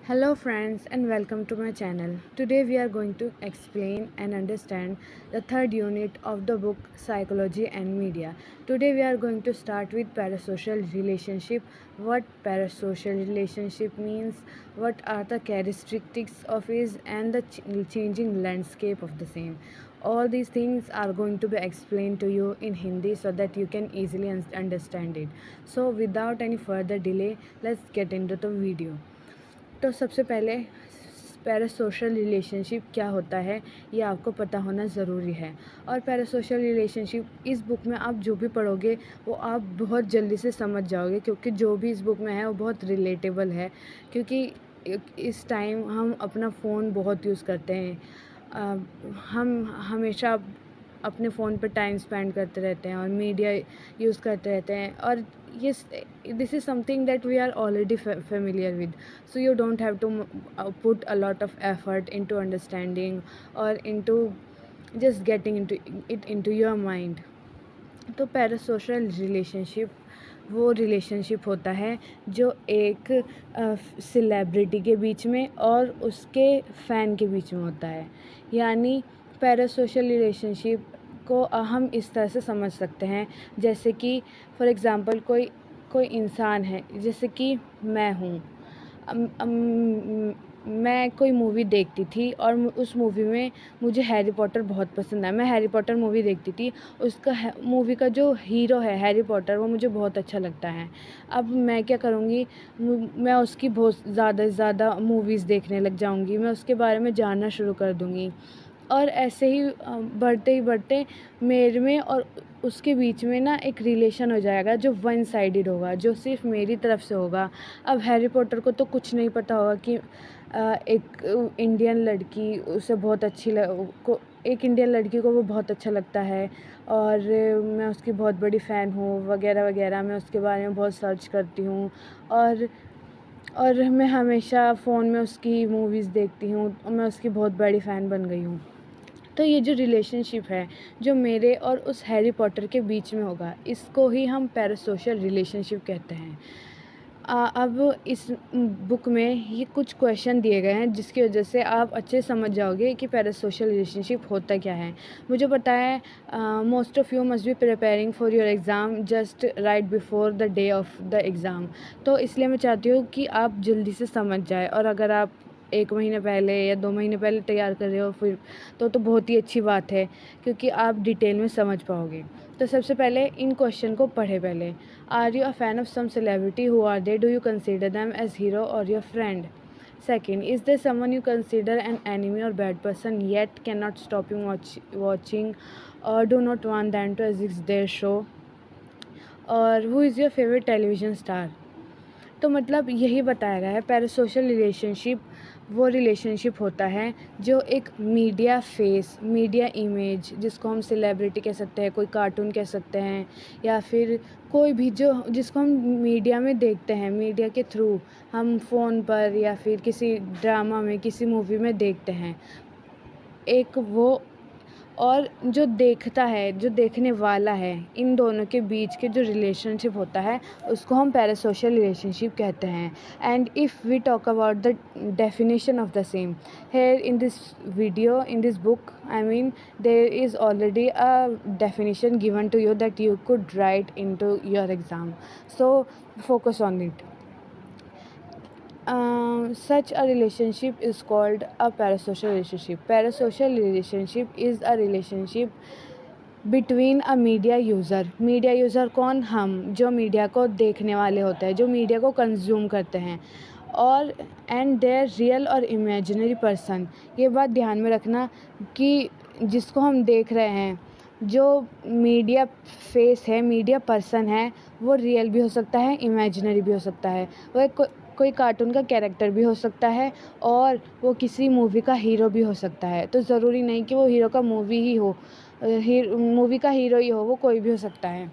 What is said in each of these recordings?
Hello friends and welcome to my channel. Today we are going to explain and understand the third unit of the book Psychology and Media. Today we are going to start with parasocial relationship, what parasocial relationship means, what are the characteristics of it and the changing landscape of the same. All these things are going to be explained to you in Hindi so that you can easily understand it. So without any further delay, let's get into the video. तो सबसे पहले parasocial relationship क्या होता है ये आपको पता होना ज़रूरी है। और पैरासोशल रिलेशनशिप इस बुक में आप जो भी पढ़ोगे वो आप बहुत जल्दी से समझ जाओगे, क्योंकि जो भी इस बुक में है वो बहुत रिलेटेबल है। क्योंकि इस टाइम हम अपना फ़ोन बहुत यूज़ करते हैं। हम हमेशा अपने फ़ोन पे टाइम स्पेंड करते रहते हैं और मीडिया यूज़ करते रहते हैं, और ये this is something that we are already familiar with, so you don't have to put a lot of effort into understanding और into just getting into your mind. तो पैरासोशल रिलेशनशिप वो relationship होता है जो एक सेलिब्रिटी के बीच में और उसके फ़ैन के बीच में होता है। यानी पैरासोशल रिलेशनशिप को हम इस तरह से समझ सकते हैं, जैसे कि फॉर एग्ज़ाम्पल कोई कोई इंसान है, जैसे कि मैं हूँ। मैं कोई मूवी देखती थी और उस मूवी में मुझे हैरी पॉटर बहुत पसंद है। मैं हैरी पॉटर मूवी देखती थी, उसका मूवी का जो हीरो है हैरी पॉटर वो मुझे बहुत अच्छा लगता है। अब मैं क्या करूँगी, मैं उसकी बहुत ज़्यादा से ज़्यादा मूवीज़ देखने लग जाऊँगी, मैं उसके बारे में जानना शुरू कर दूँगी। और ऐसे ही बढ़ते ही बढ़ते मेरे में और उसके बीच में ना एक रिलेशन हो जाएगा जो वन साइडेड होगा, जो सिर्फ मेरी तरफ से होगा। अब हैरी पॉटर को तो कुछ नहीं पता होगा कि एक इंडियन लड़की उसे बहुत अच्छी को एक इंडियन लड़की को वो बहुत अच्छा लगता है और मैं उसकी बहुत बड़ी फ़ैन हूँ वगैरह वगैरह। मैं उसके बारे में बहुत सर्च करती हूँ और मैं हमेशा फ़ोन में उसकी मूवीज़ देखती हूँ और मैं उसकी बहुत बड़ी फ़ैन बन गई हूँ। तो ये जो रिलेशनशिप है जो मेरे और उस हैरी पॉटर के बीच में होगा, इसको ही हम पैरासोशल रिलेशनशिप कहते हैं। अब इस बुक में ये कुछ क्वेश्चन दिए गए हैं जिसकी वजह से आप अच्छे समझ जाओगे कि पैरासोशल रिलेशनशिप होता क्या है। मुझे पता है most of you must be preparing for your exam just right before the day of the exam. तो इसलिए मैं चाहती हूँ कि आप जल्दी से समझ जाएँ, और अगर आप 1 महीने पहले या 2 महीने पहले तैयार कर रहे हो फिर तो बहुत ही अच्छी बात है, क्योंकि आप डिटेल में समझ पाओगे। तो सबसे पहले इन क्वेश्चन को पढ़े पहले। Are you a fan of some celebrity? Who are they? Do you consider them as hero or your friend? Second, is there someone you consider an enemy or bad person yet cannot stop you watching or do not want them to exist their show? Or who is your favorite television star? तो मतलब यही बताया गया है parasocial relationship वो relationship होता है जो एक मीडिया फेस, मीडिया इमेज, जिसको हम सेलिब्रिटी कह सकते हैं, कोई कार्टून कह सकते हैं, या फिर कोई भी जो जिसको हम मीडिया में देखते हैं, मीडिया के थ्रू हम फ़ोन पर या फिर किसी ड्रामा में, किसी मूवी में देखते हैं। एक वो और जो देखता है, जो देखने वाला है, इन दोनों के बीच के जो रिलेशनशिप होता है उसको हम पैरासोशल रिलेशनशिप कहते हैं। And if we talk about the definition of the same here in this video, in this book, I mean there is already a definition given to you that you could write into your exam, so focus on it. Such a relationship is called a parasocial relationship. Parasocial relationship is a relationship between a media user. Media user कौन? हम, जो media को देखने वाले होते हैं, जो media को कंज्यूम करते हैं, और एंड देयर रियल और इमेजिनरी पर्सन। ये बात ध्यान में रखना कि जिसको हम देख रहे हैं, जो मीडिया फेस है, मीडिया पर्सन है, वो रियल भी हो सकता है, इमेजिनरी भी हो सकता है। वो एक कोई कार्टून का कैरेक्टर भी हो सकता है और वो किसी मूवी का हीरो भी हो सकता है। तो ज़रूरी नहीं कि वो हीरो का मूवी ही हो, मूवी का हीरो ही हो, वो कोई भी हो सकता है।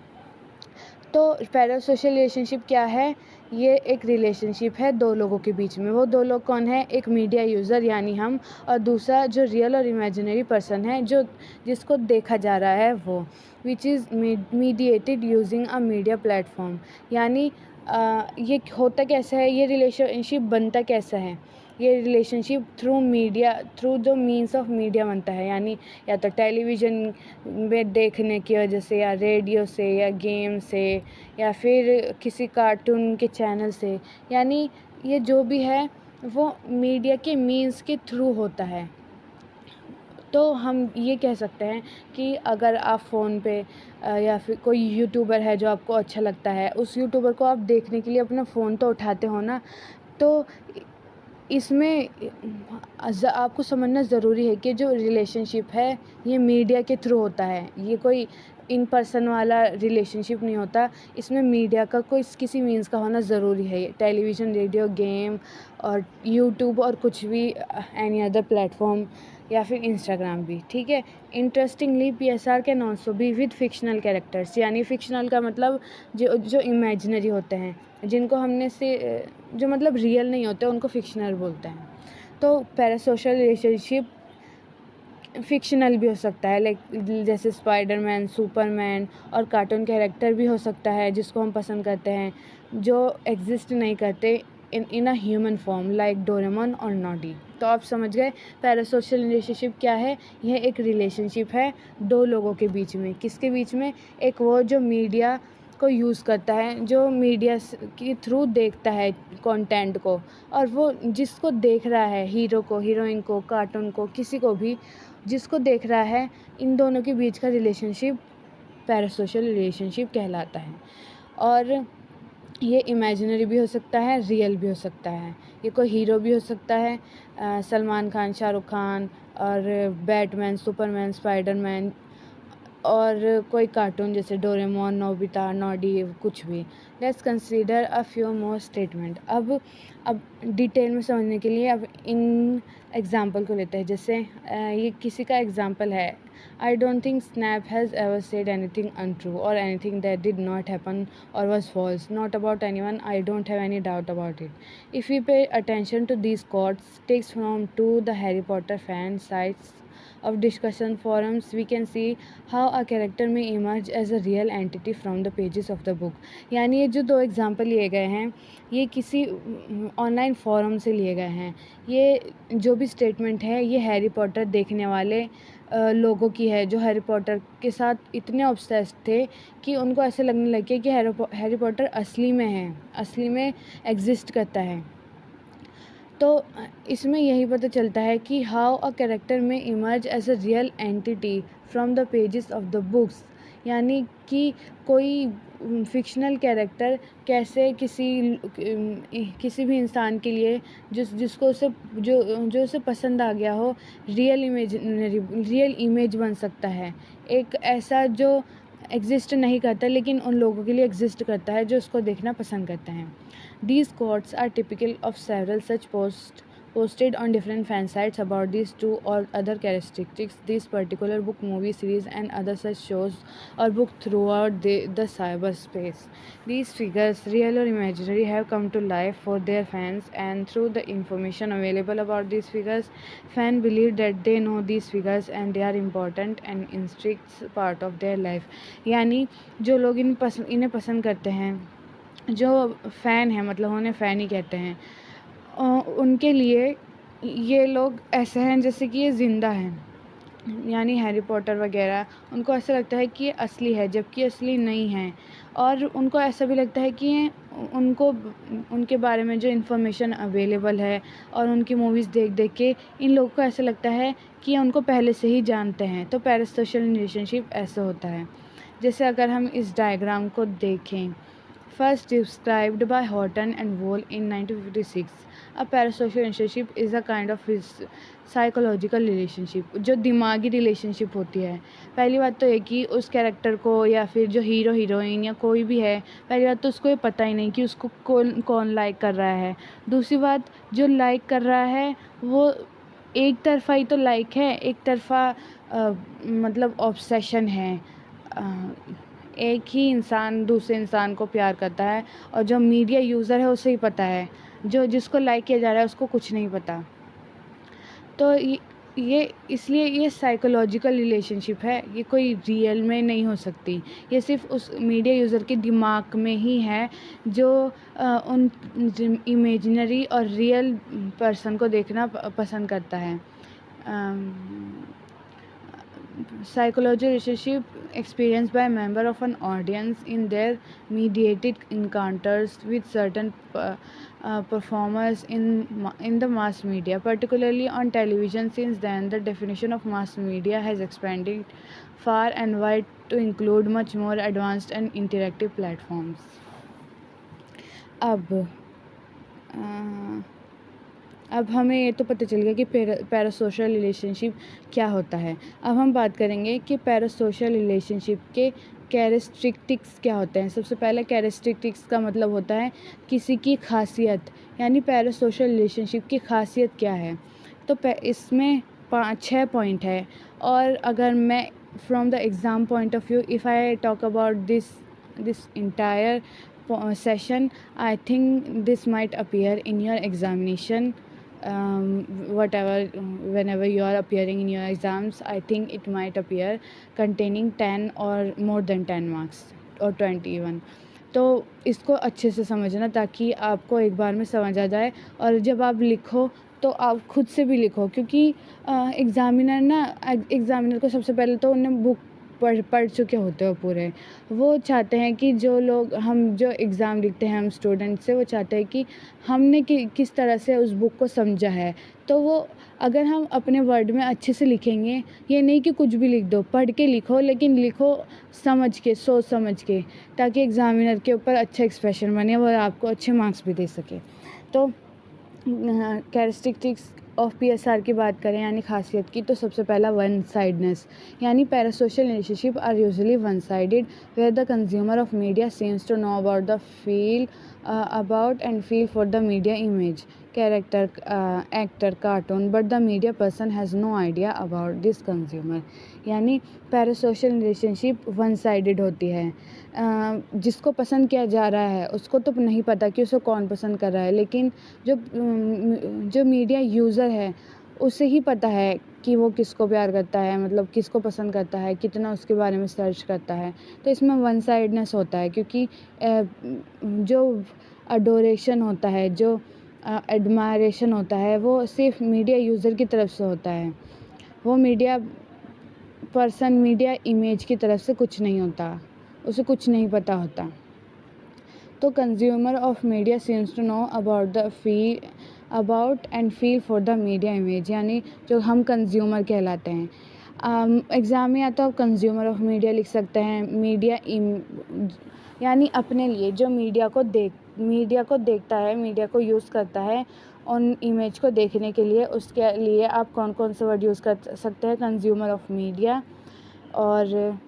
तो पैरासोशल रिलेशनशिप क्या है? ये एक रिलेशनशिप है दो लोगों के बीच में। वो दो लोग कौन है? एक मीडिया यूज़र यानी हम, और दूसरा जो रियल और इमेजिनरी पर्सन है, जो जिसको देखा जा रहा है वो, which is mediated using a media platform. यानी ये होता कैसा है, ये रिलेशनशिप बनता कैसा है? ये relationship through the means of media बनता है, यानी या तो टेलीविज़न में देखने की वजह से, या रेडियो से, या गेम से, या फिर किसी कार्टून के चैनल से। यानी ये जो भी है वो मीडिया के मीन्स के थ्रू होता है। तो हम ये कह सकते हैं कि अगर आप फ़ोन पे या फिर कोई यूट्यूबर है जो आपको अच्छा लगता है, उस यूट्यूबर को आप देखने के लिए अपना फ़ोन तो उठाते हो ना। तो इसमें आपको समझना ज़रूरी है कि जो रिलेशनशिप है ये मीडिया के थ्रू होता है। ये कोई इन पर्सन वाला रिलेशनशिप नहीं होता। इसमें मीडिया का कोई किसी मीन्स का होना ज़रूरी है। टेलीविज़न, रेडियो, गेम और यूट्यूब और कुछ भी एनी अदर प्लेटफ़ॉर्म या फिर इंस्टाग्राम भी, ठीक है। Interestingly PSR can also be with fictional characters, यानी फ़िक्शनल का मतलब जो इमेजिनरी होते हैं, जिनको हमने जो मतलब रियल नहीं होते उनको फ़िक्शनल बोलते हैं। तो पैरासोशल रिलेशनशिप फ़िक्शनल भी हो सकता है, लाइक जैसे स्पाइडरमैन, सुपरमैन और कार्टून कैरेक्टर भी हो सकता है जिसको हम पसंद करते हैं, जो एग्ज़िस्ट नहीं करते in a human form, like Doraemon और नॉडी। तो आप समझ गए पैरासोशल रिलेशनशिप क्या है। यह एक रिलेशनशिप है दो लोगों के बीच में। किसके बीच में? एक वो जो मीडिया को यूज़ करता है, जो मीडिया के थ्रू देखता है कंटेंट को, और वो जिसको देख रहा है, हीरो को, हीरोइन को, कार्टून को, किसी को भी जिसको देख रहा है, इन दोनों के बीच का रिलेशनशिप पैरासोशल रिलेशनशिप कहलाता है। और ये इमेजिनरी भी हो सकता है, रियल भी हो सकता है। ये कोई हीरो भी हो सकता है, सलमान खान, शाहरुख खान, और बैटमैन, सुपरमैन, स्पाइडरमैन, और कोई कार्टून जैसे डोरेमोन, नोबिता, नॉडी, कुछ भी। Let's consider a few more statement. अब डिटेल में समझने के लिए अब इन एग्जांपल को लेते हैं। जैसे ये किसी का एग्जांपल है, I don't think Snap has ever said anything untrue or anything that did not happen or was false, not about anyone, I don't have any doubt about it. If we pay attention to these quotes, takes from to the Harry Potter fan sites of discussion forums, we can see how a character may emerge as a real entity from the pages of the book. यानी ये जो दो example लिए गए हैं ये किसी online forum से लिए गए हैं। ये जो भी स्टेटमेंट है ये हैरी पॉटर देखने वाले लोगों की है, जो हैरी पॉटर के साथ इतने ऑब्सेस्ड थे कि उनको ऐसे लगने लगे कि हैरी पॉटर असली में है, असली में एग्जिस्ट करता है। तो इसमें यही पता चलता है कि हाउ अ कैरेक्टर में emerge as a real entity from the pages of the books, यानी कि कोई फ़िक्शनल कैरेक्टर कैसे किसी भी इंसान के लिए जिसको उसे जो उसे पसंद आ गया हो, रियल इमेज बन सकता है। एक ऐसा जो एग्ज़िस्ट नहीं करता लेकिन उन लोगों के लिए एग्ज़िस्ट करता है जो उसको देखना पसंद करते हैं। These quotes are typical of several such posts posted on different fan sites about these two or other characteristics. This particular book, movie series, and other such shows or book throughout the cyberspace. These figures, real or imaginary, have come to life for their fans, and through the information available about these figures, fans believe that they know these figures and they are important and intrinsic part of their life. यानी जो लोग इन्हें पसंद करते हैं, जो fan हैं, मतलब उन्हें फ़ैन ही कहते हैं, उनके लिए ये लोग ऐसे हैं जैसे कि ये ज़िंदा हैं। यानी हैरी पॉटर वगैरह उनको ऐसा लगता है कि ये असली है जबकि असली नहीं है, और उनको ऐसा भी लगता है कि ये उनको उनके बारे में जो इन्फॉर्मेशन अवेलेबल है और उनकी मूवीज़ देख देख के इन लोगों को ऐसा लगता है कि ये उनको पहले से ही जानते हैं। तो पैरासोशल रिलेशनशिप ऐसा होता है। जैसे अगर हम इस डायग्राम को देखें, first described by Horton and Wall in 1956. A parasocial relationship is a kind of psychological relationship जो दिमागी रिलेशनशिप होती है। पहली बात तो ये कि उस कैरेक्टर को या फिर जो हीरो हीरोइन या कोई भी है, पहली बात तो उसको ये पता ही नहीं कि उसको कौन लाइक कर रहा है। दूसरी बात, जो लाइक कर रहा है वो एक तरफ़ा ही तो लाइक है, एक तरफ़ा मतलब ऑब्सेशन है। एक ही इंसान दूसरे इंसान को प्यार करता है, और जो मीडिया यूज़र है उसे ही पता है, जो जिसको लाइक किया जा रहा है उसको कुछ नहीं पता। तो ये इसलिए ये साइकोलॉजिकल रिलेशनशिप है, ये कोई रियल में नहीं हो सकती। ये सिर्फ़ उस मीडिया यूज़र के दिमाग में ही है जो उन इमेजिनरी और रियल पर्सन को देखना पसंद करता है। Psychological relationship experienced by a member of an audience in their mediated encounters with certain performers in the mass media, particularly on television. Since then, the definition of mass media has expanded far and wide to include much more advanced and interactive platforms. अब अब हमें ये तो पता चल गया कि parasocial relationship क्या होता है। अब हम बात करेंगे कि पैरासोशल रिलेशनशिप के कैरेक्टरिस्टिक्स क्या होते हैं। सबसे पहले कैरेक्टरिस्टिक्स का मतलब होता है किसी की खासियत, यानी पैरासोशल रिलेशनशिप की खासियत क्या है। तो इसमें 5-6 पॉइंट है, और अगर मैं from the exam point of view if I talk about this entire session, I think this might appear in your examination, whenever you are appearing in your exams. I think it might appear containing 10 or more than 10 marks or 20 even. तो इसको अच्छे से समझना ताकि आपको एक बार में समझ आ जाए, और जब आप लिखो तो आप खुद से भी लिखो, क्योंकि एग्ज़ामिनर को सबसे पहले तो उन्हें बुक पढ़ चुके होते हो पूरे। वो चाहते हैं कि हम जो एग्ज़ाम लिखते हैं हम स्टूडेंट से, वो चाहते हैं कि हमने किस तरह से उस बुक को समझा है। तो वो अगर हम अपने वर्ड में अच्छे से लिखेंगे, ये नहीं कि कुछ भी लिख दो, पढ़ के लिखो, लेकिन लिखो समझ के, सोच समझ के, ताकि एग्ज़ामिनर के ऊपर अच्छा एक्सप्रेशन बने और आपको अच्छे मार्क्स भी दे सके। तो कैरेक्टरिस्टिक्स ऑफ PSR की बात करें, यानी खासियत की, तो सबसे पहला वन साइडनेस, यानी parasocial relationship are usually one sided where the consumer of media seems to know about and feel for the media image, character, actor, cartoon, but the media person has no idea about this consumer. यानी parasocial relationship one sided होती है। जिसको पसंद किया जा रहा है उसको तो नहीं पता कि उसे कौन पसंद कर रहा है, लेकिन जो मीडिया यूज़र है उसे ही पता है कि वो किसको प्यार करता है, मतलब किसको पसंद करता है, कितना उसके बारे में सर्च करता है। तो इसमें वन साइडनेस होता है, क्योंकि जो अडोरेशन होता है, जो एडमायरेशन होता है, वो सिर्फ मीडिया यूज़र की तरफ से होता है। वो मीडिया पर्सन मीडिया इमेज की तरफ से कुछ नहीं होता, उसे कुछ नहीं पता होता। तो consumer of media seems to know about and feel for the media image, यानी जो हम कंज्यूमर कहलाते हैं। एग्ज़ाम में या तो आप कंज्यूमर ऑफ मीडिया लिख सकते हैं, यानी अपने लिए जो मीडिया को देखता है, मीडिया को यूज़ करता है उन इमेज को देखने के लिए, उसके लिए आप कौन कौन से वर्ड यूज़ कर सकते हैं, कंज्यूमर ऑफ मीडिया, और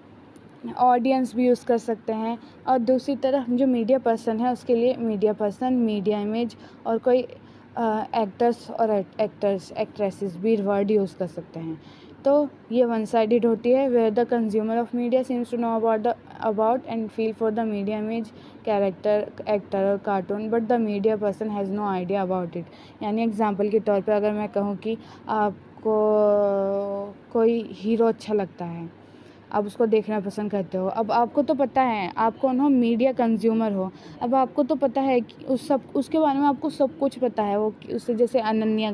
ऑडियंस भी यूज़ कर सकते हैं। और दूसरी तरफ जो मीडिया पर्सन है उसके लिए मीडिया पर्सन, मीडिया इमेज, और कोई एक्टर्स और एक्ट्रेसेस भी वर्ड यूज़ कर सकते हैं। तो ये वन साइडेड होती है, where the consumer of media seems to know about and feel for the media image, character, actor और cartoon, but the media person has no idea about it. यानी example के तौर पे अगर मैं कहूँ कि आपको कोई हीरो अच्छा लगता है, आप उसको देखना पसंद करते हो। अब आपको तो पता है, आप कौन हो, मीडिया कंज्यूमर हो। अब आपको तो पता है कि उसके बारे में आपको सब कुछ पता है। वो उससे जैसे अनन्या,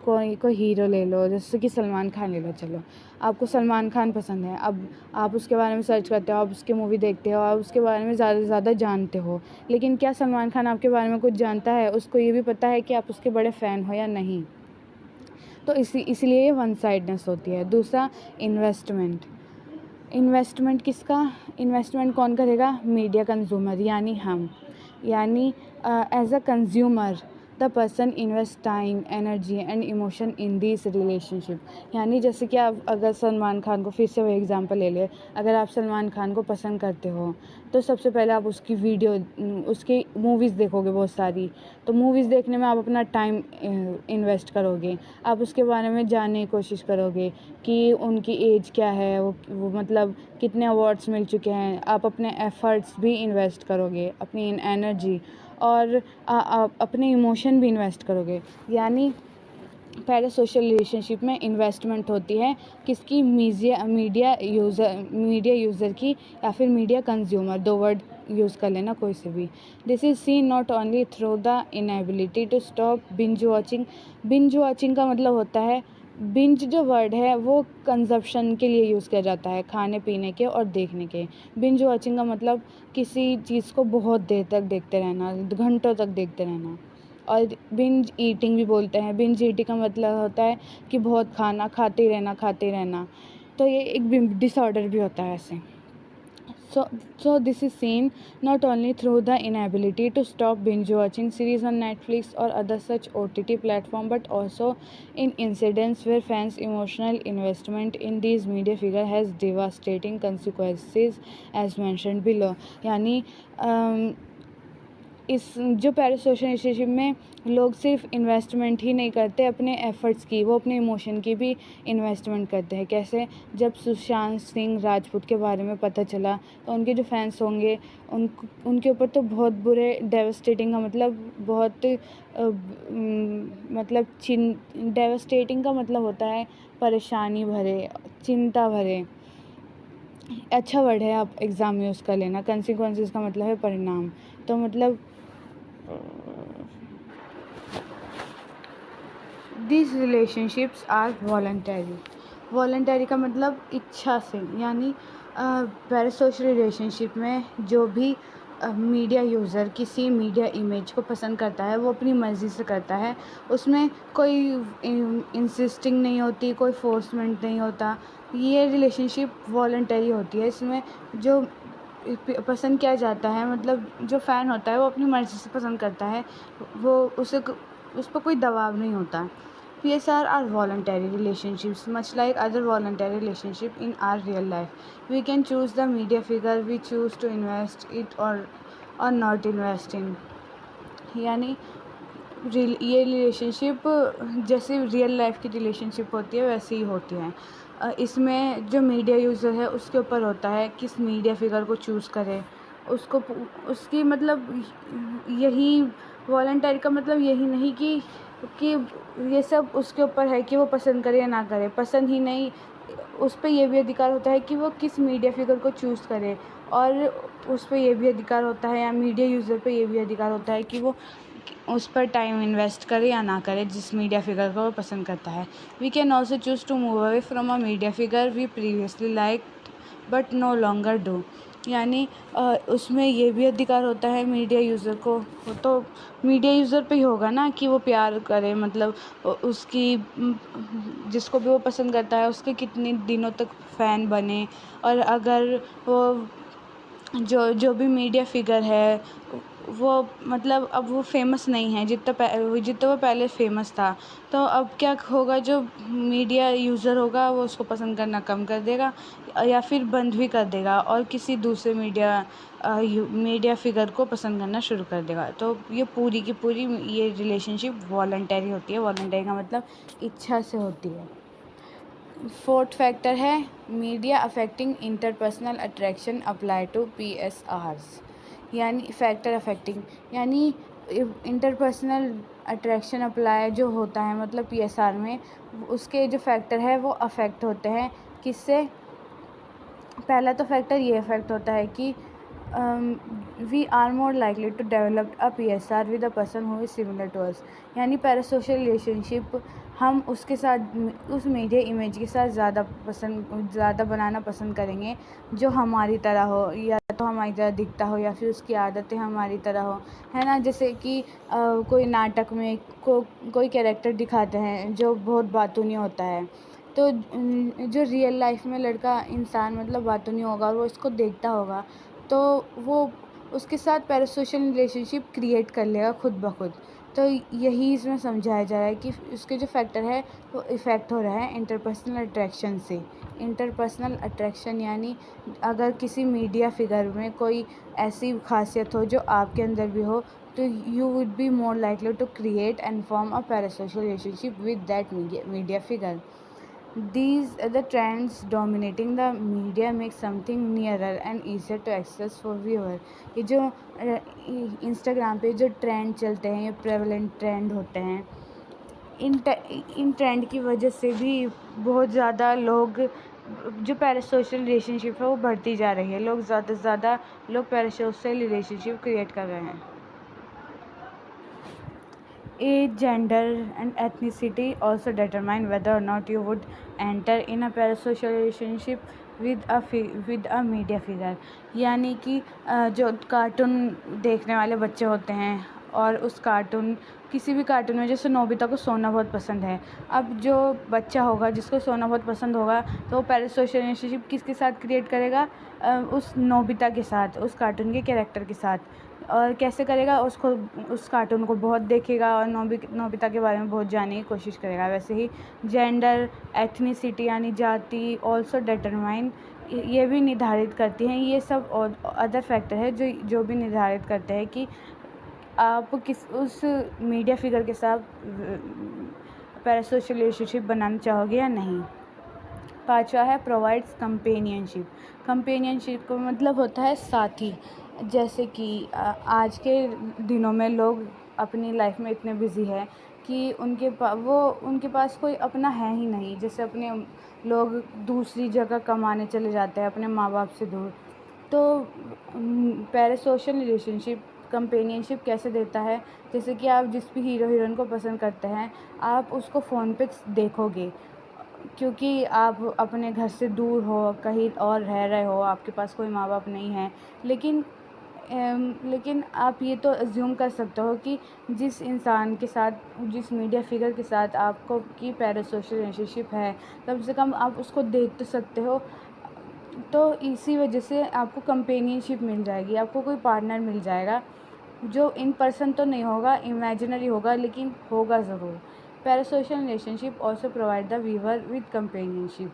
कोई हीरो ले लो, जैसे कि सलमान खान ले लो। चलो, आपको सलमान खान पसंद है, अब आप उसके बारे में सर्च करते हो, आप उसकी मूवी देखते हो, आप उसके बारे में ज़्यादा से ज़्यादा जानते हो। लेकिन क्या सलमान खान आपके बारे में कुछ जानता है? उसको ये भी पता है कि आप उसके बड़े फ़ैन हो या नहीं। तो इसलिए ये वन साइडनेस होती है। दूसरा, इन्वेस्टमेंट किसका? इन्वेस्टमेंट कौन करेगा? मीडिया कंज्यूमर, यानी हम। यानी as a consumer the person invest time, energy and emotion in this relationship. यानी जैसे कि आप अगर सलमान खान को, फिर से वही एग्जांपल ले लें, अगर आप सलमान खान को पसंद करते हो तो सबसे पहले आप उसकी उसकी मूवीज़ देखोगे बहुत सारी। तो मूवीज़ देखने में आप अपना टाइम इन्वेस्ट करोगे, आप उसके बारे में जानने की कोशिश करोगे कि उनकी एज क्या है, वो मतलब कितने अवार्ड्स मिल चुके हैं। आप अपने एफ़र्ट्स भी इन्वेस्ट करोगे, अपनी एनर्जी और अपने इमोशन भी इन्वेस्ट करोगे। यानी पैरासोशल रिलेशनशिप में इन्वेस्टमेंट होती है किसकी, मीडिया यूज़र की या फिर मीडिया कंज्यूमर, दो वर्ड यूज़ कर लेना कोई से भी। This is seen not only through the inability to stop binge watching. Binge watching का मतलब होता है, बिंज जो वर्ड है वो कंजप्शन के लिए यूज़ किया जाता है, खाने पीने के और देखने के। बिंज वॉचिंग का मतलब किसी चीज़ को बहुत देर तक देखते रहना, घंटों तक देखते रहना। और बिंज ईटिंग भी बोलते हैं। बिंज ईटिंग का मतलब होता है कि बहुत खाना खाते रहना। तो ये एक डिसऑर्डर भी होता है ऐसे। So this is seen not only through the inability to stop binge watching series on Netflix or other such OTT platform, but also in incidents where fans' emotional investment in these media figure has devastating consequences as mentioned below। यानी इस जो parasocial relationship में लोग सिर्फ investment ही नहीं करते अपने efforts की, वो अपने इमोशन की भी इन्वेस्टमेंट करते हैं। कैसे? जब सुशांत सिंह राजपूत के बारे में पता चला तो उनके जो फैंस होंगे उनके ऊपर तो बहुत बुरे, डेवस्टेटिंग का मतलब बहुत मतलब डेवस्टेटिंग का मतलब होता है परेशानी भरे, चिंता भरे। अच्छा वर्ड है, आप एग्ज़ाम यूज़ कर लेना। कंसिक्वेंसेस का मतलब है परिणाम। तो मतलब this relationships are voluntary. Voluntary का मतलब इच्छा से, यानी पैरासोशल रिलेशनशिप में जो भी मीडिया यूज़र किसी मीडिया इमेज को पसंद करता है वो अपनी मर्ज़ी से करता है। उसमें कोई इंसिस्टिंग नहीं होती, कोई फोर्समेंट नहीं होता। ये रिलेशनशिप वॉलंटरी होती है। इसमें जो पसंद किया जाता है, मतलब जो फ़ैन होता है वो अपनी मर्ज़ी से पसंद करता है, वो उस पर कोई दबाव नहीं होता। PSR are voluntary relationships, much like other voluntary relationship in our real life. We can choose the media figure we choose to invest it or not invest in। यानी ये रिलेशनशिप जैसे रियल लाइफ की relationship होती है वैसे ही होती हैं। इसमें जो मीडिया यूज़र है उसके ऊपर होता है किस मीडिया फिगर को चूज़ करे। उसकी मतलब यही वॉलंटरी का मतलब यही नहीं कि ये सब उसके ऊपर है कि वो पसंद करे या ना करे। पसंद ही नहीं, उस पे ये भी अधिकार होता है कि वो किस मीडिया फिगर को चूज़ करे, और उस पे ये भी अधिकार होता है, या मीडिया यूज़र पे ये भी अधिकार होता है कि वो उस पर टाइम इन्वेस्ट करे या ना करे जिस मीडिया फिगर को वो पसंद करता है। We can also choose to move away from a media figure we previously liked but no longer do. यानी उसमें ये भी अधिकार होता है मीडिया यूज़र को, तो मीडिया यूज़र पे ही होगा ना कि वो प्यार करे, मतलब उसकी जिसको भी वो पसंद करता है उसके कितने दिनों तक फ़ैन बने। और अगर वो जो भी मीडिया फिगर है वो मतलब अब वो फेमस नहीं है जितना वो पहले फेमस था, तो अब क्या होगा, जो मीडिया यूज़र होगा वो उसको पसंद करना कम कर देगा या फिर बंद भी कर देगा और किसी दूसरे मीडिया फिगर को पसंद करना शुरू कर देगा। तो ये पूरी की पूरी ये रिलेशनशिप वॉलंटरी होती है। वॉलंटरी का मतलब इच्छा से होती है। फोर्थ फैक्टर है media affecting interpersonal attraction apply to PSRs। यानी फैक्टर अफेक्टिंग, यानी इंटरपर्सनल अट्रैक्शन अप्लाई जो होता है मतलब PSR में, उसके जो फैक्टर है वो अफेक्ट होते हैं किससे। पहला तो फैक्टर ये अफेक्ट होता है कि we are more likely to develop a PSR with a person who is similar to us. यानी पैरासोशल रिलेशनशिप हम उसके साथ, उस मीडिया इमेज के साथ ज़्यादा बनाना पसंद करेंगे जो हमारी तरह हो, या तो हमारी तरह दिखता हो या फिर उसकी आदतें हमारी तरह हो, है ना। जैसे कि कोई नाटक में कोई कैरेक्टर दिखाते हैं जो बहुत बातूनी होता है, तो जो रियल लाइफ में लड़का इंसान मतलब बातूनी होगा और वो इसको देखता होगा तो वो उसके साथ पैरासोशल रिलेशनशिप क्रिएट कर लेगा खुद ब खुद। तो यही इसमें समझाया जा रहा है कि उसके जो फैक्टर है वो इफ़ेक्ट हो रहा है इंटरपर्सनल अट्रैक्शन से। इंटरपर्सनल अट्रैक्शन यानी अगर किसी मीडिया फिगर में कोई ऐसी खासियत हो जो आपके अंदर भी हो, तो you would be more likely to create and form a parasocial relationship with that media figure. These are the trends dominating the media make something nearer and easier to access for viewer। ये जो Instagram पे जो trend चलते हैं, ये prevalent trend होते हैं, इन trend की वजह से भी बहुत ज़्यादा लोग जो पैरासोशल रिलेशनशिप है वो बढ़ती जा रही है। लोग ज़्यादा से ज़्यादा लोग पैरासोशल रिलेशनशिप क्रिएट कर रहे हैं। Age, gender, and ethnicity also determine whether or not you would enter in a parasocial relationship with a media figure। यानी कि जो कार्टून देखने वाले बच्चे होते हैं और उस कार्टून किसी भी कार्टून में, जैसे नोबिता को सोना बहुत पसंद है। अब जो बच्चा होगा जिसको सोना बहुत पसंद होगा तो वो पैरासोशल रिलेशनशिप किसके साथ क्रिएट करेगा? उस नोबिता के साथ, उस कार्टून के कैरेक्टर के साथ। और कैसे करेगा? उसको उस कार्टून को बहुत देखेगा और नोबिता के बारे में बहुत जानने की कोशिश करेगा। वैसे ही जेंडर, एथनिसिटी यानी जाति ऑल्सो डिटरमाइन, ये भी निर्धारित करती हैं। ये सब और अदर फैक्टर है जो भी निर्धारित करते हैं कि आप उस मीडिया फिगर के साथ पैरासोशल रिलेशनशिप बनाना चाहोगे या नहीं। 5वां है प्रोवाइड्स कंपेनियनशिप। कंपेनियनशिप का मतलब होता है साथी। जैसे कि आज के दिनों में लोग अपनी लाइफ में इतने बिज़ी है कि उनके पास कोई अपना है ही नहीं। जैसे अपने लोग दूसरी जगह कमाने चले जाते हैं अपने माँ बाप से दूर। तो पैरासोशल रिलेशनशिप कंपेनियनशिप कैसे देता है? जैसे कि आप जिस भी हीरो हीरोइन को पसंद करते हैं, आप उसको फ़ोन पे देखोगे, क्योंकि आप अपने घर से दूर हो, कहीं और रह रहे हो, आपके पास कोई माँ बाप नहीं है। लेकिन आप ये तो अज्यूम कर सकते हो कि जिस इंसान के साथ, जिस मीडिया फिगर के साथ आपको की पैरासोशल रिलेशनशिप है, कम से कम आप उसको देख तो सकते हो। तो इसी वजह से आपको कंपेनियनशिप मिल जाएगी, आपको कोई पार्टनर मिल जाएगा जो इन पर्सन तो नहीं होगा, इमेजिनरी होगा, लेकिन होगा ज़रूर। Parasocial relationship also provide the viewer with companionship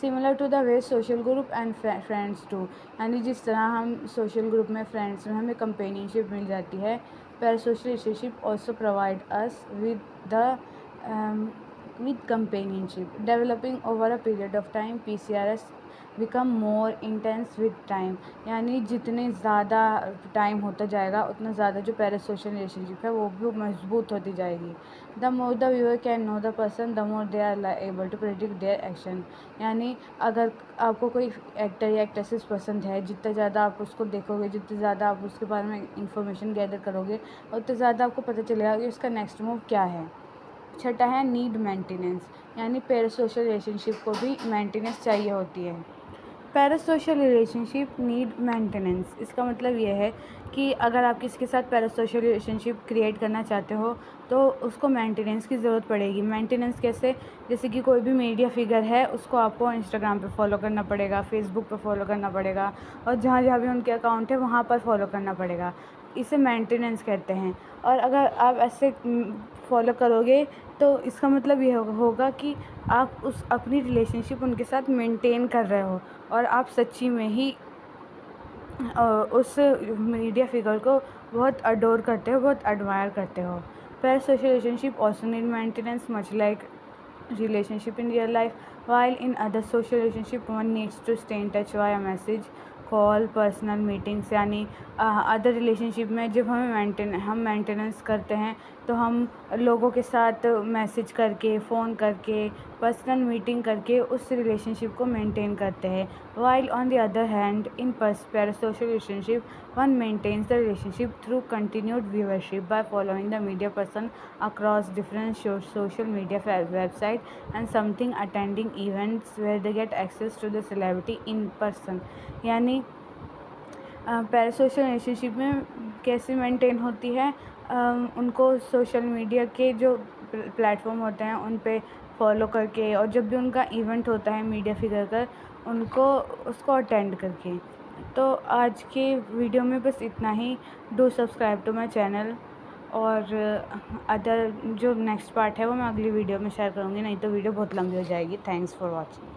similar to the way social group and friends to. यानी जिस तरह हम सोशल ग्रुप में, फ्रेंड्स में हमें कंपेनियनशिप मिल जाती है, parasocial relationship also provide us with companionship developing over a period of time। PCRS become more intense with time। यानी जितने ज़्यादा टाइम होता जाएगा उतना ज़्यादा जो पैरासोशल रिलेशनशिप है वो भी मजबूत होती जाएगी। The more the viewer can know the person the more they are able to predict their action. यानी अगर आपको कोई एक्टर या एक्ट्रेसेस पसंद है, जितना ज़्यादा आप उसको देखोगे, जितने ज़्यादा आप उसके बारे में इंफॉर्मेशन गैदर करोगे, उतना ज़्यादा आपको पता चलेगा कि उसका नेक्स्ट मूव क्या है। 6 है नीड मेंटेनेंस। यानी पैरासोशल रिलेशनशिप को भी मेंटेनेंस चाहिए होती है। पैरासोशल रिलेशनशिप नीड मेंटेनेंस, इसका मतलब ये है कि अगर आप किसी के साथ पैरासोशल रिलेशनशिप क्रिएट करना चाहते हो तो उसको मेंटेनेंस की ज़रूरत पड़ेगी। मेंटेनेंस कैसे? जैसे कि कोई भी मीडिया फिगर है, उसको आपको इंस्टाग्राम पे फॉलो करना पड़ेगा, फेसबुक पे फॉलो करना पड़ेगा, और जहाँ जहाँ भी उनके अकाउंट है वहाँ पर फॉलो करना पड़ेगा। इसे मेंटेनेंस कहते हैं। और अगर आप ऐसे फॉलो करोगे तो इसका मतलब ये होगा कि आप उस अपनी रिलेशनशिप उनके साथ मेंटेन कर रहे हो और आप सच्ची में ही उस मीडिया फिगर को बहुत अडोर करते हो, बहुत एडमायर करते हो। Parasocial relationship also need maintenance much like relationship in real life, while in other social relationship one needs to stay in touch via message, call, personal meetings. यानी other relationship में जब हम maintenance करते हैं तो हम लोगों के साथ मैसेज करके, फ़ोन करके, पर्सनल मीटिंग करके उस रिलेशनशिप को मेंटेन करते हैं। While on the other hand in parasocial relationship one maintains the relationship through continued viewership by following the media person across different social media website and something attending events where they get access to the celebrity in person. यानी parasocial relationship में कैसे maintain होती है? उनको social media के जो platform होते हैं उन पे फॉलो करके, और जब भी उनका इवेंट होता है मीडिया फिगर का, उसको अटेंड करके। तो आज के वीडियो में बस इतना ही। Do subscribe to my channel, और अदर जो नेक्स्ट पार्ट है वो मैं अगली वीडियो में शेयर करूँगी, नहीं तो वीडियो बहुत लंबी हो जाएगी। Thanks for watching.